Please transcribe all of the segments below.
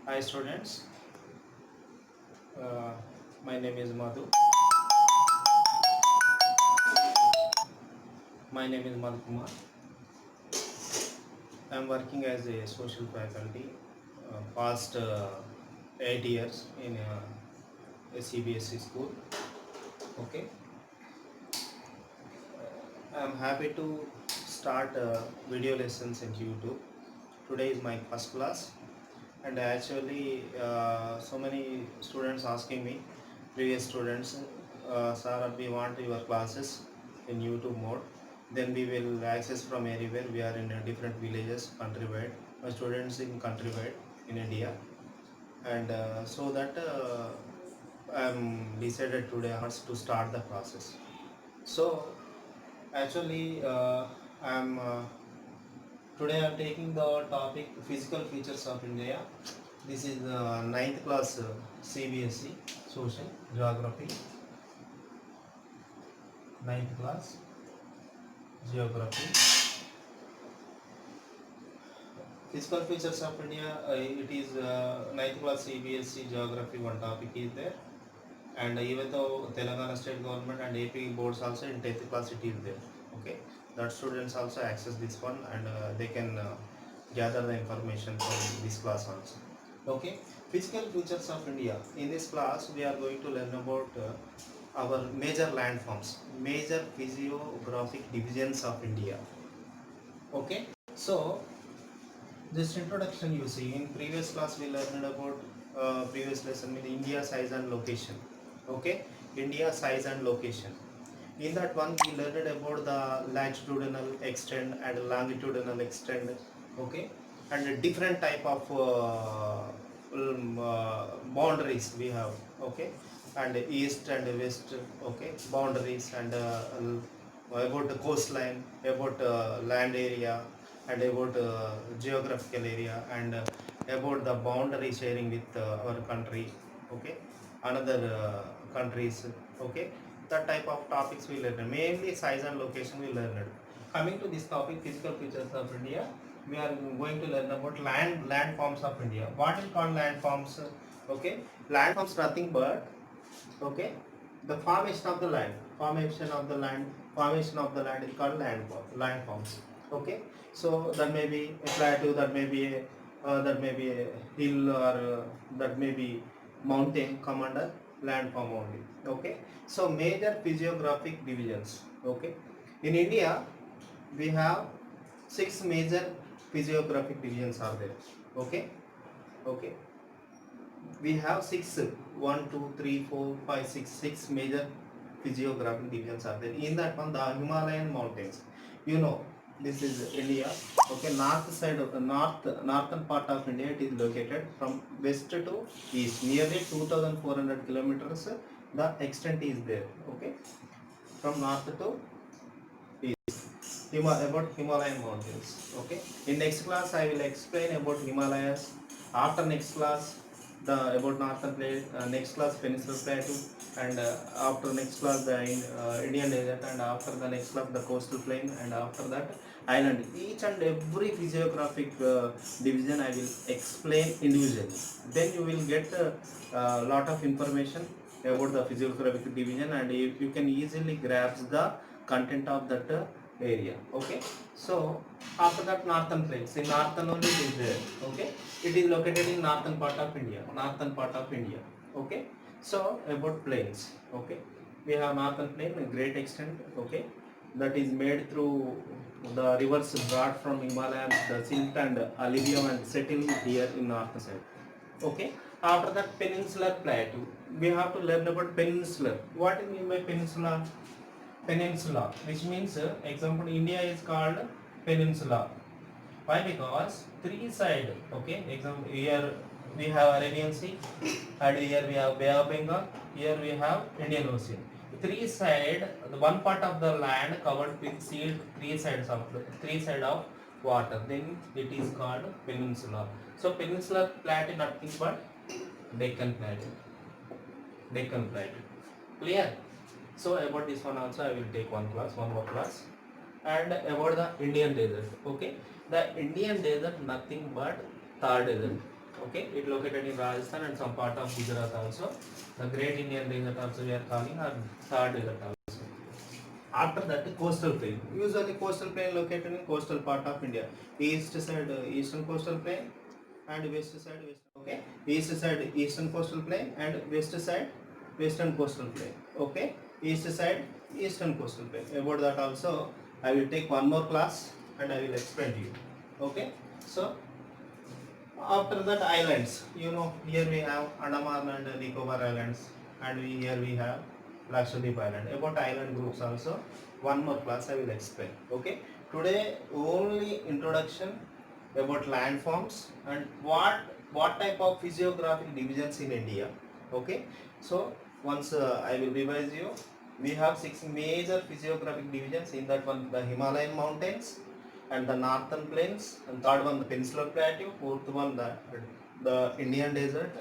Hi students, uh, my name is Madhu. My name is Madhu Kumar. I am working as a social faculty past 8 years in a CBSE school. Okay, I am happy to start video lessons in YouTube. Today is my first class, and actually so many students asking me, previous students, sir, we want your classes in YouTube mode, then we will access from anywhere. We are in different villages countrywide, my students in countrywide in India, and so that I'm decided today onwards to start the process. So actually I'm today I'm taking the topic physical features of India. This is ninth class CBSE social geography, ninth class geography. Physical features of India, it is ninth class CBSE geography, one topic is there, and even though Telangana state government and AP boards also in 10th class it is there. Okay, that students also access this one, and they can gather the information from this class also. Okay, physical features of India. In this class we are going to learn about our major landforms, major physiographic divisions of India. Okay, so just introduction, you see in previous class we learned about previous lesson with India size and location. Okay, India size and location. In that one we learned about the latitudinal extent and longitudinal extent. Okay, and a different type of boundaries we have. Okay, and east and west. Okay, boundaries, and about the coastline, about land area, and about geographical area, and about the boundary sharing with our country. Okay, another countries. Okay, that type of topics we learned, mainly size and location we learned. Coming to this topic, physical features of India, we are going to learn about landforms of India. What is called landforms? Okay, landforms nothing but, okay, the formation of the land, formation of the land is called landforms. Okay, so that may be a plateau, that may be a hill, or that may be mountain, come under landform only. Okay, so major physiographic divisions. Okay, in India we have six major physiographic divisions are there. Okay, okay, we have six, 1 2 3 4 5 6 major physiographic divisions are there. In that one, the Himalayan mountains, you know, this is India. Okay, north side of the northern part of India, it is located from west to east, nearly 2400 kilometers the extent is there. Okay, from north to about Himalayan mountains. Okay, in next class I will explain about Himalayas. After next class, the about northern plate, next class peninsular plateau, and after next class the Indian desert, and after the next class the coastal plain, and after that island. Each and every physiographic division I will explain individually. Then you will get a lot of information about the physiographic division, and you can easily grasp the content of that area. Okay, so after that, northern plains, in northern only it is there. Okay, it is located in northern part of India, okay. So about plains. Okay, we have northern plain, a great extent. Okay, that is made through the rivers brought from Himalayas, the silt and alluvium, and settle here in north side. Okay, after that, peninsular plateau, we have to learn about peninsular. What is mean by peninsula, which means example, India is called peninsula. Why? Because three side. Okay, example, here we have Arabian Sea, and here we have Bay of Bengal, here we have Indian Ocean. Three side, the one part of the land covered with sea, three side of water, then it is called peninsula. So peninsular plateau nothing but Deccan plateau. Clear? So about this one also I will take one more class. And about the Indian desert. Okay, the Indian desert nothing but Thar desert. Okay, it located in Rajasthan and some part of Gujarat also. The Great Indian Desert also we are calling, or Thar Desert also. After that, coastal plain. Usually coastal plain located in coastal part of India. East side eastern coastal plain and west side western. Okay, east side eastern coastal plain and west side western coastal plain. Okay, east side eastern coastal plain. About that also, I will take one more class and I will explain to you. Okay, so after that, islands. You know, here we have Andaman and Nicobar Islands, and here we have Lakshadweep Island. About island groups also, one more class I will explain. Okay. Today only introduction about landforms and what type of physiographic divisions in India. Okay. So once I will revise you. We have 6 major physiographic divisions. In that one, the Himalayan mountains, and the northern plains, and third one the peninsular plateau, fourth one the Indian desert,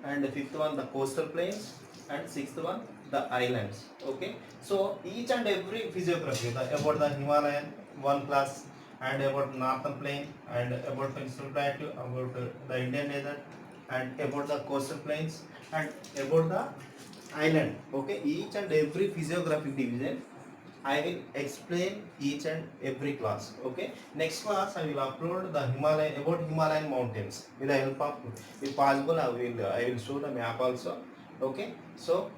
and the fifth one the coastal plains, and sixth one the islands. Okay, so each and every physiography about the Himalayan one class, and about northern plain, and about peninsular plateau, about the Indian desert, and about the coastal plains, and about the island. Okay, each and every physiographic division I will explain each and every class. Okay. Next class I will upload the Himalayan mountains with the help of, if possible, I will show the map also. Okay. So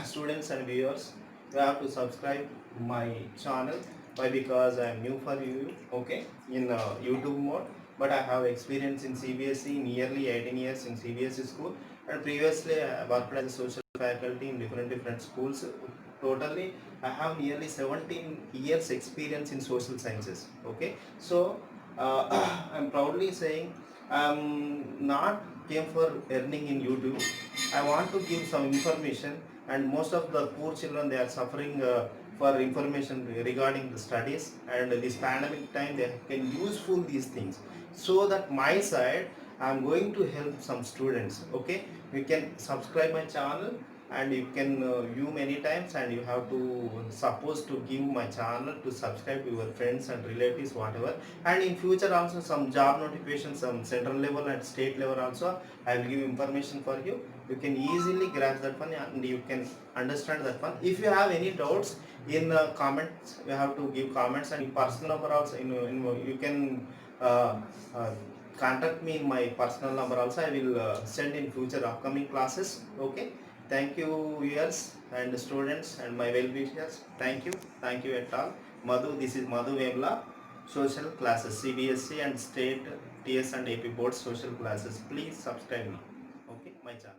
students and viewers, you have to subscribe my channel. Why? Because I am new for you. Okay. In YouTube mode, but I have experience in CBSE, nearly 18 years in CBSE school, and previously I worked as a social faculty in different schools. Totally I have nearly 17 years experience in social sciences. Okay, so I'm proudly saying I'm not came for earning in YouTube. I want to give some information, and most of the poor children, they are suffering for information regarding the studies, and this pandemic time they can useful these things. So that my side, I'm going to help some students. Okay, you can subscribe my channel, and you can view many times, and you have to suppose to give my channel to subscribe to your friends and relatives, whatever. And in future also some job notifications, some central level and state level also, I will give information for you. You can easily grasp that one, and you can understand that one. If you have any doubts, in comments you have to give comments, and in personal number also, you can uh, contact me in my personal number also. I will send in future upcoming classes. Okay. Thank you, viewers and students and my well wishers. Thank you at all. Madhu, this is Madhu Vemla, social classes, CBSE and state TS and AP board social classes. Please subscribe me. Okay, my channel.